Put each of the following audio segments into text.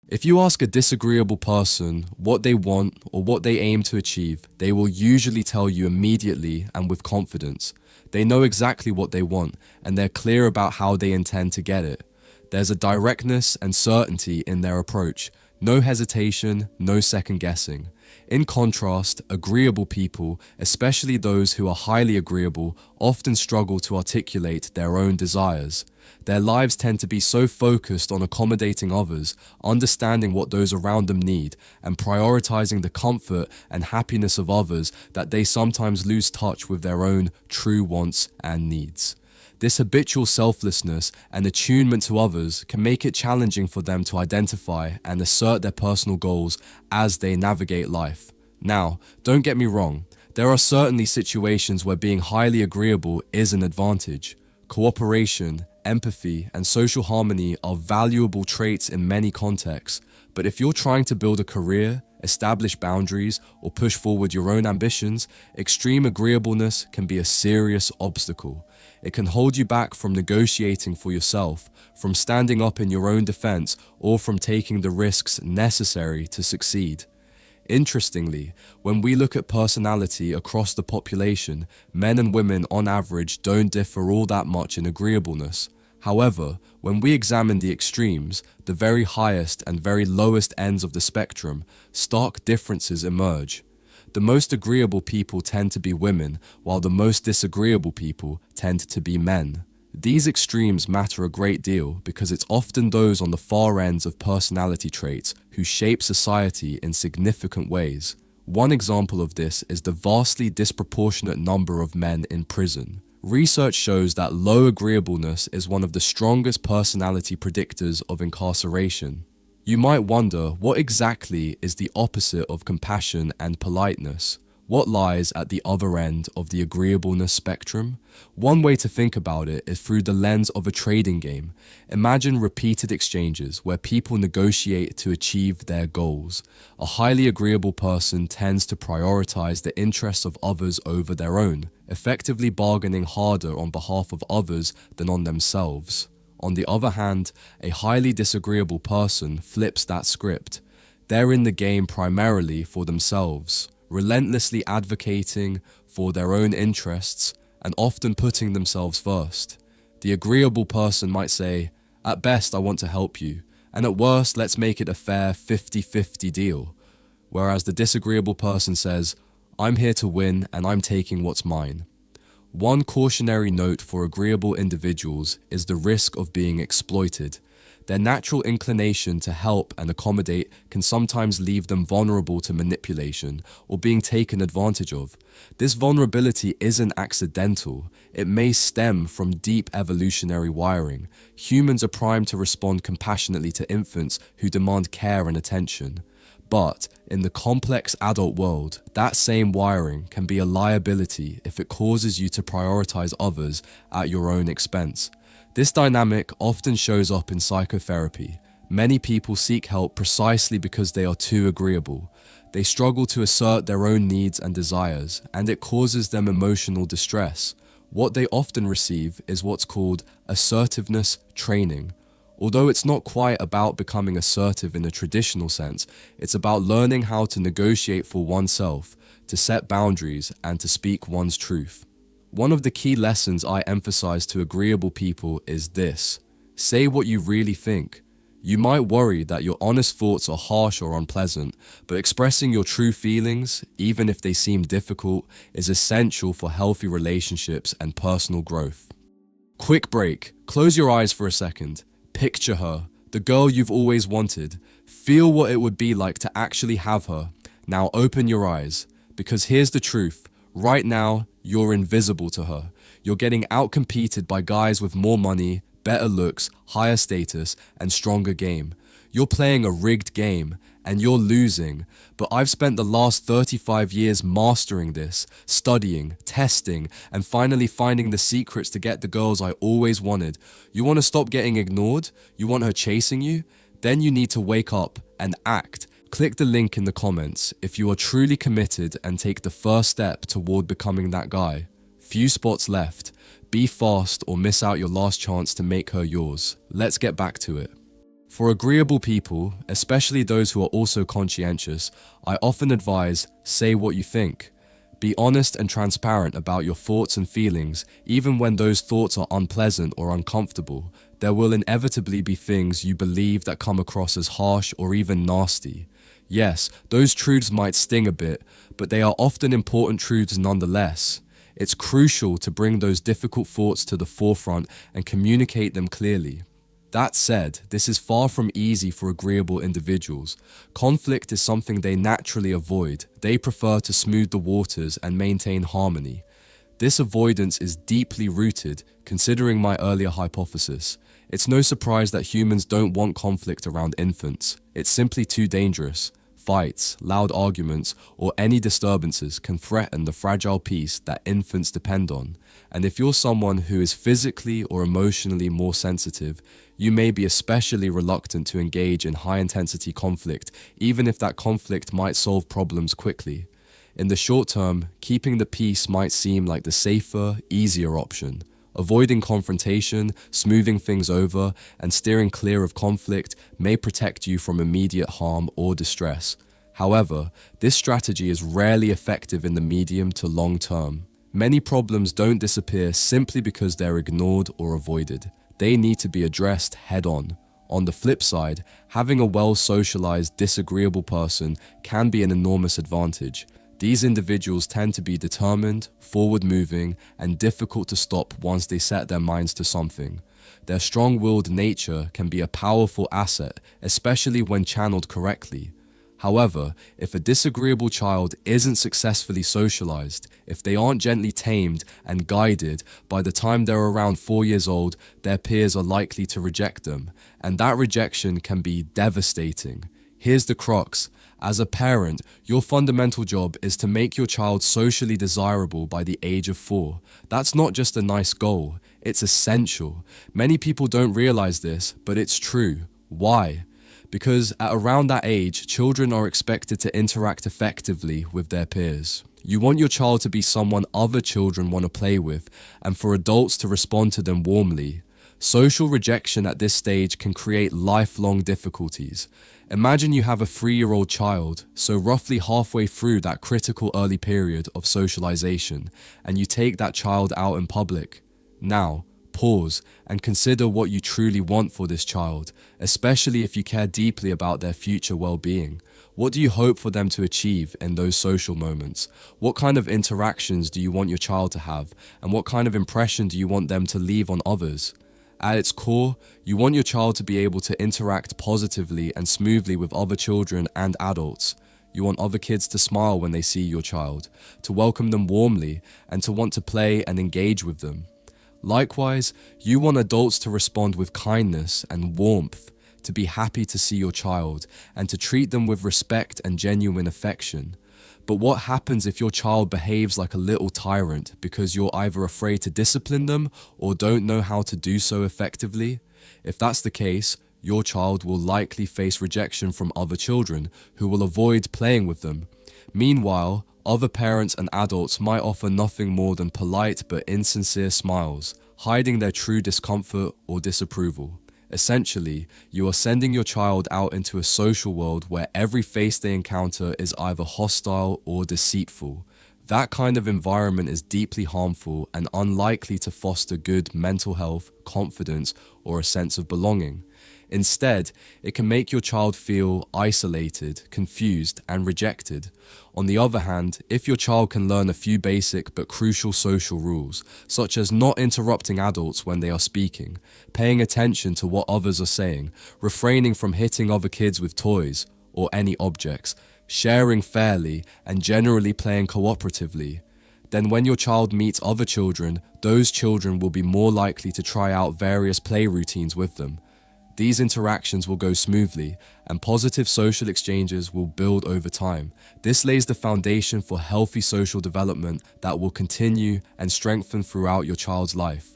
If you ask a disagreeable person what they want or what they aim to achieve, they will usually tell you immediately and with confidence. They know exactly what they want, and they're clear about how they intend to get it. There's a directness and certainty in their approach. No hesitation, no second guessing. In contrast, agreeable people, especially those who are highly agreeable, often struggle to articulate their own desires. Their lives tend to be so focused on accommodating others, understanding what those around them need, and prioritizing the comfort and happiness of others that they sometimes lose touch with their own true wants and needs. This habitual selflessness and attunement to others can make it challenging for them to identify and assert their personal goals as they navigate life. Now, don't get me wrong, there are certainly situations where being highly agreeable is an advantage. Cooperation, empathy, and social harmony are valuable traits in many contexts, but if you're trying to build a career, establish boundaries, or push forward your own ambitions, extreme agreeableness can be a serious obstacle. It can hold you back from negotiating for yourself, from standing up in your own defense, or from taking the risks necessary to succeed. Interestingly, when we look at personality across the population, men and women on average don't differ all that much in agreeableness. However, when we examine the extremes, the very highest and very lowest ends of the spectrum, stark differences emerge. The most agreeable people tend to be women, while the most disagreeable people tend to be men. These extremes matter a great deal because it's often those on the far ends of personality traits who shape society in significant ways. One example of this is the vastly disproportionate number of men in prison. Research shows that low agreeableness is one of the strongest personality predictors of incarceration. You might wonder, what exactly is the opposite of compassion and politeness? What lies at the other end of the agreeableness spectrum? One way to think about it is through the lens of a trading game. Imagine repeated exchanges where people negotiate to achieve their goals. A highly agreeable person tends to prioritize the interests of others over their own, effectively bargaining harder on behalf of others than on themselves. On the other hand, a highly disagreeable person flips that script. They're in the game primarily for themselves, relentlessly advocating for their own interests and often putting themselves first. The agreeable person might say, "At best, I want to help you, and at worst, let's make it a fair 50-50 deal." Whereas the disagreeable person says, "I'm here to win and I'm taking what's mine." One cautionary note for agreeable individuals is the risk of being exploited. Their natural inclination to help and accommodate can sometimes leave them vulnerable to manipulation or being taken advantage of. This vulnerability isn't accidental. It may stem from deep evolutionary wiring. Humans are primed to respond compassionately to infants who demand care and attention. But in the complex adult world, that same wiring can be a liability if it causes you to prioritize others at your own expense. This dynamic often shows up in psychotherapy. Many people seek help precisely because they are too agreeable. They struggle to assert their own needs and desires, and it causes them emotional distress. What they often receive is what's called assertiveness training. Although it's not quite about becoming assertive in a traditional sense, it's about learning how to negotiate for oneself, to set boundaries, and to speak one's truth. One of the key lessons I emphasize to agreeable people is this: say what you really think. You might worry that your honest thoughts are harsh or unpleasant, but expressing your true feelings, even if they seem difficult, is essential for healthy relationships and personal growth. Quick break. Close your eyes for a second. Picture her, the girl you've always wanted. Feel what it would be like to actually have her. Now open your eyes, because here's the truth. Right now, you're invisible to her. You're getting outcompeted by guys with more money, better looks, higher status, and stronger game. You're playing a rigged game, and you're losing. But I've spent the last 35 years mastering this, studying, testing, and finally finding the secrets to get the girls I always wanted. You want to stop getting ignored? You want her chasing you? Then you need to wake up and act. Click the link in the comments if you are truly committed and take the first step toward becoming that guy. Few spots left. Be fast or miss out your last chance to make her yours. Let's get back to it. For agreeable people, especially those who are also conscientious, I often advise, say what you think. Be honest and transparent about your thoughts and feelings, even when those thoughts are unpleasant or uncomfortable. There will inevitably be things you believe that come across as harsh or even nasty. Yes, those truths might sting a bit, but they are often important truths nonetheless. It's crucial to bring those difficult thoughts to the forefront and communicate them clearly. That said, this is far from easy for agreeable individuals. Conflict is something they naturally avoid. They prefer to smooth the waters and maintain harmony. This avoidance is deeply rooted, considering my earlier hypothesis. It's no surprise that humans don't want conflict around infants. It's simply too dangerous. Fights, loud arguments, or any disturbances can threaten the fragile peace that infants depend on. And if you're someone who is physically or emotionally more sensitive, you may be especially reluctant to engage in high-intensity conflict, even if that conflict might solve problems quickly. In the short term, keeping the peace might seem like the safer, easier option. Avoiding confrontation, smoothing things over, and steering clear of conflict may protect you from immediate harm or distress. However, this strategy is rarely effective in the medium to long term. Many problems don't disappear simply because they're ignored or avoided. They need to be addressed head-on. On the flip side, having a well-socialized, disagreeable person can be an enormous advantage. These individuals tend to be determined, forward-moving, and difficult to stop once they set their minds to something. Their strong-willed nature can be a powerful asset, especially when channeled correctly. However, if a disagreeable child isn't successfully socialized, if they aren't gently tamed and guided, by the time they're around 4 years old, their peers are likely to reject them, and that rejection can be devastating. Here's the crux. As a parent, your fundamental job is to make your child socially desirable by the age of 4. That's not just a nice goal, it's essential. Many people don't realize this, but it's true. Why? Because at around that age, children are expected to interact effectively with their peers. You want your child to be someone other children want to play with, and for adults to respond to them warmly. Social rejection at this stage can create lifelong difficulties. Imagine you have a 3-year-old child, so roughly halfway through that critical early period of socialization, and you take that child out in public. Now, pause and consider what you truly want for this child, especially if you care deeply about their future well-being. What do you hope for them to achieve in those social moments? What kind of interactions do you want your child to have, and what kind of impression do you want them to leave on others? At its core, you want your child to be able to interact positively and smoothly with other children and adults. You want other kids to smile when they see your child, to welcome them warmly, and to want to play and engage with them. Likewise, you want adults to respond with kindness and warmth, to be happy to see your child, and to treat them with respect and genuine affection. But what happens if your child behaves like a little tyrant because you're either afraid to discipline them or don't know how to do so effectively? If that's the case, your child will likely face rejection from other children who will avoid playing with them. Meanwhile, other parents and adults might offer nothing more than polite but insincere smiles, hiding their true discomfort or disapproval. Essentially, you are sending your child out into a social world where every face they encounter is either hostile or deceitful. That kind of environment is deeply harmful and unlikely to foster good mental health, confidence, or a sense of belonging. Instead, it can make your child feel isolated, confused, and rejected. On the other hand, if your child can learn a few basic but crucial social rules, such as not interrupting adults when they are speaking, paying attention to what others are saying, refraining from hitting other kids with toys or any objects, sharing fairly, and generally playing cooperatively, then when your child meets other children, those children will be more likely to try out various play routines with them. These interactions will go smoothly, and positive social exchanges will build over time. This lays the foundation for healthy social development that will continue and strengthen throughout your child's life.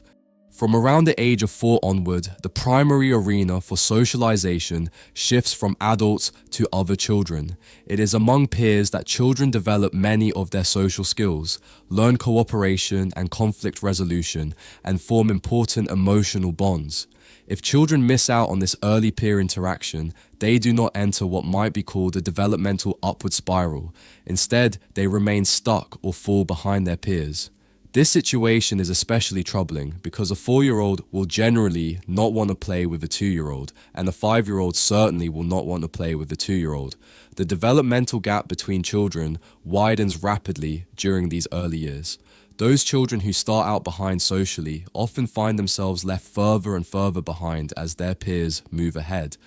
From around the age of 4 onward, the primary arena for socialization shifts from adults to other children. It is among peers that children develop many of their social skills, learn cooperation and conflict resolution, and form important emotional bonds. If children miss out on this early peer interaction, they do not enter what might be called a developmental upward spiral. Instead, they remain stuck or fall behind their peers. This situation is especially troubling because a 4-year-old will generally not want to play with a 2-year-old, and a 5-year-old certainly will not want to play with a 2-year-old. The developmental gap between children widens rapidly during these early years. Those children who start out behind socially often find themselves left further and further behind as their peers move ahead.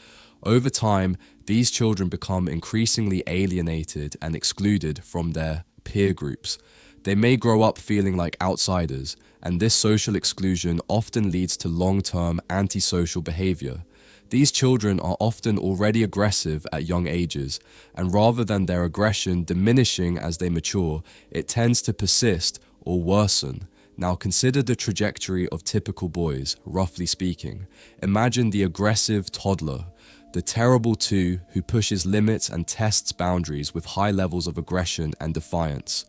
Over time, these children become increasingly alienated and excluded from their peer groups. They may grow up feeling like outsiders, and this social exclusion often leads to long-term antisocial behavior. These children are often already aggressive at young ages, and rather than their aggression diminishing as they mature, it tends to persist or worsen. Now consider the trajectory of typical boys, roughly speaking. Imagine the aggressive toddler, the terrible 2 who pushes limits and tests boundaries with high levels of aggression and defiance.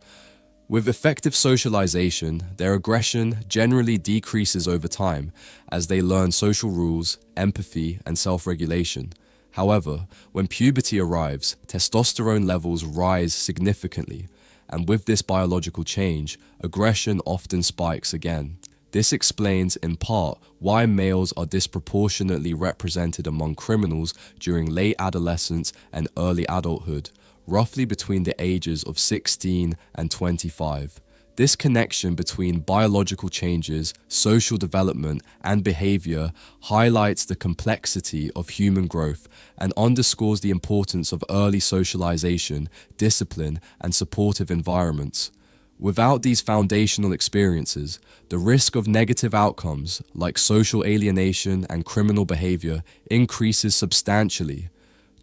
With effective socialization, their aggression generally decreases over time as they learn social rules, empathy, and self-regulation. However, when puberty arrives, testosterone levels rise significantly, and with this biological change, aggression often spikes again. This explains in part why males are disproportionately represented among criminals during late adolescence and early adulthood, roughly between the ages of 16 and 25. This connection between biological changes, social development, and behavior highlights the complexity of human growth and underscores the importance of early socialization, discipline, and supportive environments. Without these foundational experiences, the risk of negative outcomes like social alienation and criminal behavior increases substantially.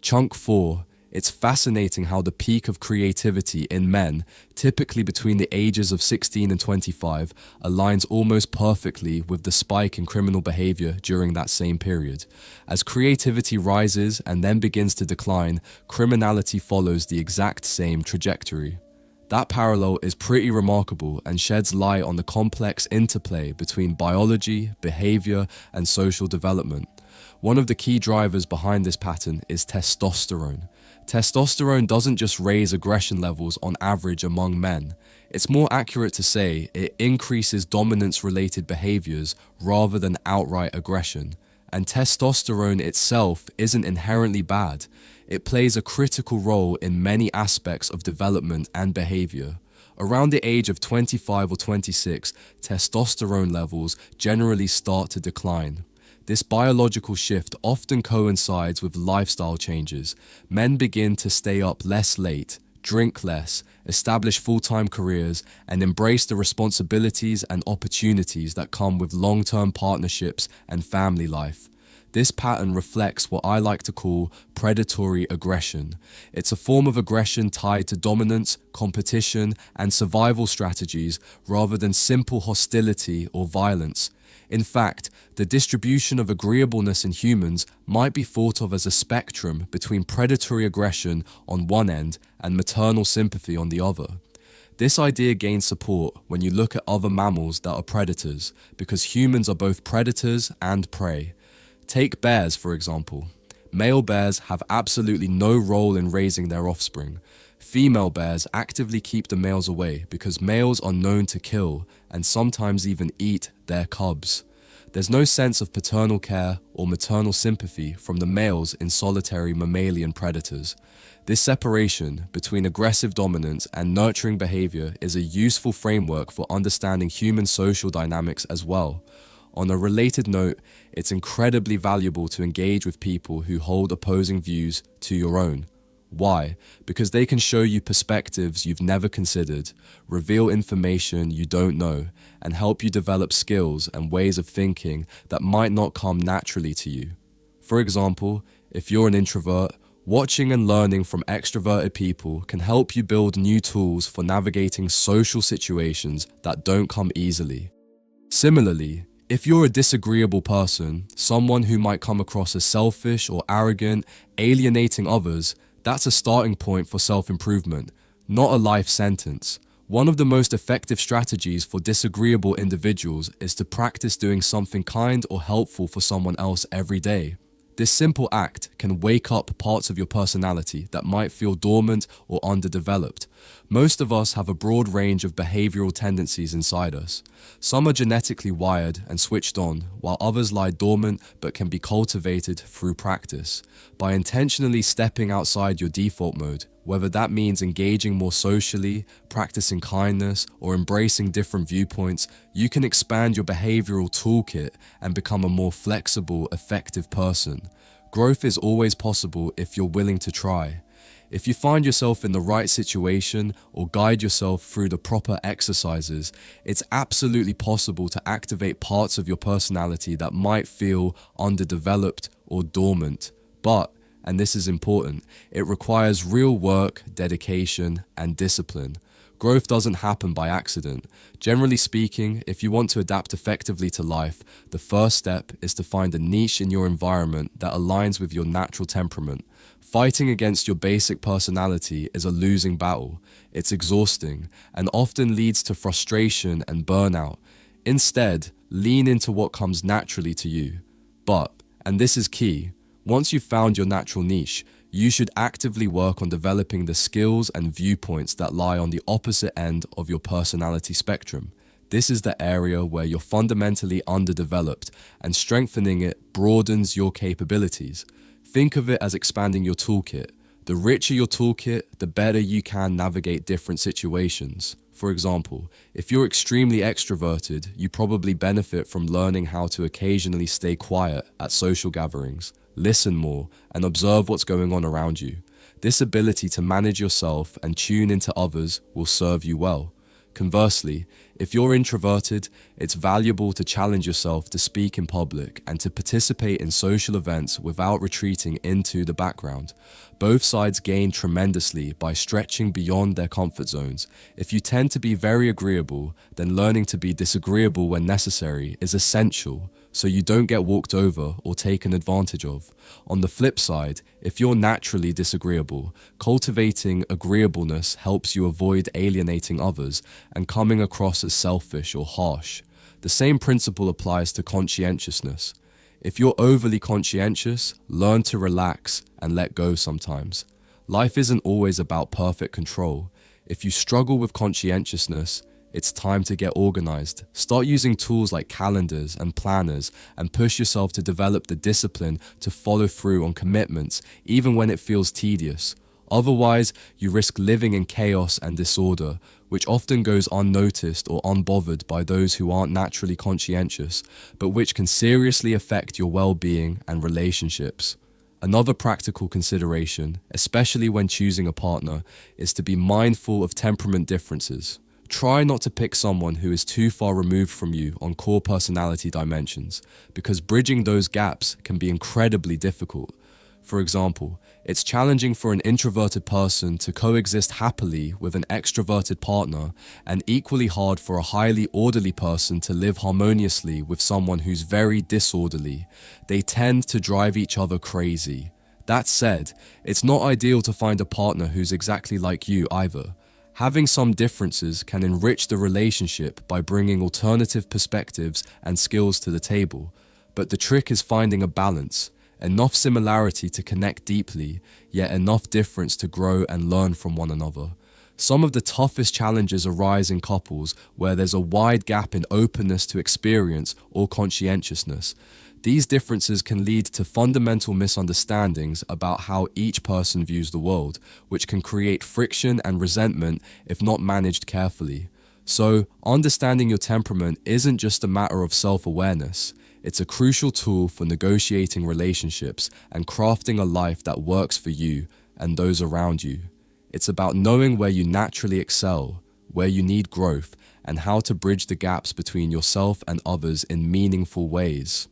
Chunk 4. It's fascinating how the peak of creativity in men, typically between the ages of 16 and 25, aligns almost perfectly with the spike in criminal behavior during that same period. As creativity rises and then begins to decline, criminality follows the exact same trajectory. That parallel is pretty remarkable and sheds light on the complex interplay between biology, behavior, and social development. One of the key drivers behind this pattern is testosterone. Testosterone doesn't just raise aggression levels on average among men. It's more accurate to say it increases dominance-related behaviors rather than outright aggression. And testosterone itself isn't inherently bad. It plays a critical role in many aspects of development and behavior. Around the age of 25 or 26, testosterone levels generally start to decline. This biological shift often coincides with lifestyle changes. Men begin to stay up less late, drink less, establish full-time careers, and embrace the responsibilities and opportunities that come with long-term partnerships and family life. This pattern reflects what I like to call predatory aggression. It's a form of aggression tied to dominance, competition, and survival strategies rather than simple hostility or violence. In fact, the distribution of agreeableness in humans might be thought of as a spectrum between predatory aggression on one end and maternal sympathy on the other. This idea gains support when you look at other mammals that are predators, because humans are both predators and prey. Take bears, for example. Male bears have absolutely no role in raising their offspring. Female bears actively keep the males away because males are known to kill and sometimes even eat their cubs. There's no sense of paternal care or maternal sympathy from the males in solitary mammalian predators. This separation between aggressive dominance and nurturing behavior is a useful framework for understanding human social dynamics as well. On a related note, it's incredibly valuable to engage with people who hold opposing views to your own. Why? Because they can show you perspectives you've never considered, reveal information you don't know, and help you develop skills and ways of thinking that might not come naturally to you. For example, if you're an introvert, watching and learning from extroverted people can help you build new tools for navigating social situations that don't come easily. Similarly, if you're a disagreeable person, someone who might come across as selfish or arrogant, alienating others, that's a starting point for self-improvement, not a life sentence. One of the most effective strategies for disagreeable individuals is to practice doing something kind or helpful for someone else every day. This simple act can wake up parts of your personality that might feel dormant or underdeveloped. Most of us have a broad range of behavioral tendencies inside us. Some are genetically wired and switched on, while others lie dormant but can be cultivated through practice. By intentionally stepping outside your default mode, whether that means engaging more socially, practicing kindness, or embracing different viewpoints, you can expand your behavioral toolkit and become a more flexible, effective person. Growth is always possible if you're willing to try. If you find yourself in the right situation or guide yourself through the proper exercises, it's absolutely possible to activate parts of your personality that might feel underdeveloped or dormant. But, and this is important, it requires real work, dedication, and discipline. Growth doesn't happen by accident. Generally speaking, if you want to adapt effectively to life, the first step is to find a niche in your environment that aligns with your natural temperament. Fighting against your basic personality is a losing battle. It's exhausting and often leads to frustration and burnout. Instead, lean into what comes naturally to you. But, and this is key, once you've found your natural niche, you should actively work on developing the skills and viewpoints that lie on the opposite end of your personality spectrum. This is the area where you're fundamentally underdeveloped, and strengthening it broadens your capabilities. Think of it as expanding your toolkit. The richer your toolkit, the better you can navigate different situations. For example, if you're extremely extroverted, you probably benefit from learning how to occasionally stay quiet at social gatherings, listen more, and observe what's going on around you. This ability to manage yourself and tune into others will serve you well. Conversely, if you're introverted, it's valuable to challenge yourself to speak in public and to participate in social events without retreating into the background. Both sides gain tremendously by stretching beyond their comfort zones. If you tend to be very agreeable, then learning to be disagreeable when necessary is essential, so you don't get walked over or taken advantage of. On the flip side, if you're naturally disagreeable, cultivating agreeableness helps you avoid alienating others and coming across as selfish or harsh. The same principle applies to conscientiousness. If you're overly conscientious, learn to relax and let go sometimes. Life isn't always about perfect control. If you struggle with conscientiousness, it's time to get organized. Start using tools like calendars and planners and push yourself to develop the discipline to follow through on commitments, even when it feels tedious. Otherwise, you risk living in chaos and disorder, which often goes unnoticed or unbothered by those who aren't naturally conscientious, but which can seriously affect your well-being and relationships. Another practical consideration, especially when choosing a partner, is to be mindful of temperament differences. Try not to pick someone who is too far removed from you on core personality dimensions, because bridging those gaps can be incredibly difficult. For example, it's challenging for an introverted person to coexist happily with an extroverted partner, and equally hard for a highly orderly person to live harmoniously with someone who's very disorderly. They tend to drive each other crazy. That said, it's not ideal to find a partner who's exactly like you either. Having some differences can enrich the relationship by bringing alternative perspectives and skills to the table. But the trick is finding a balance, enough similarity to connect deeply, yet enough difference to grow and learn from one another. Some of the toughest challenges arise in couples where there's a wide gap in openness to experience or conscientiousness. These differences can lead to fundamental misunderstandings about how each person views the world, which can create friction and resentment if not managed carefully. So, understanding your temperament isn't just a matter of self-awareness. It's a crucial tool for negotiating relationships and crafting a life that works for you and those around you. It's about knowing where you naturally excel, where you need growth, and how to bridge the gaps between yourself and others in meaningful ways.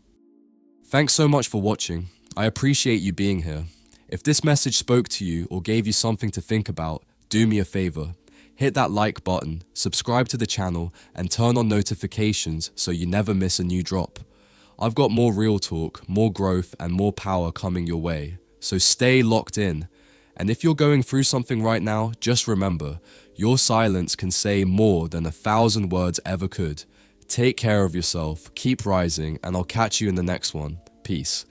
Thanks so much for watching. I appreciate you being here. If this message spoke to you or gave you something to think about, do me a favor. Hit that like button, subscribe to the channel, and turn on notifications so you never miss a new drop. I've got more real talk, more growth, and more power coming your way. So stay locked in. And if you're going through something right now, just remember, your silence can say more than 1,000 words ever could. Take care of yourself, keep rising, and I'll catch you in the next one. Peace.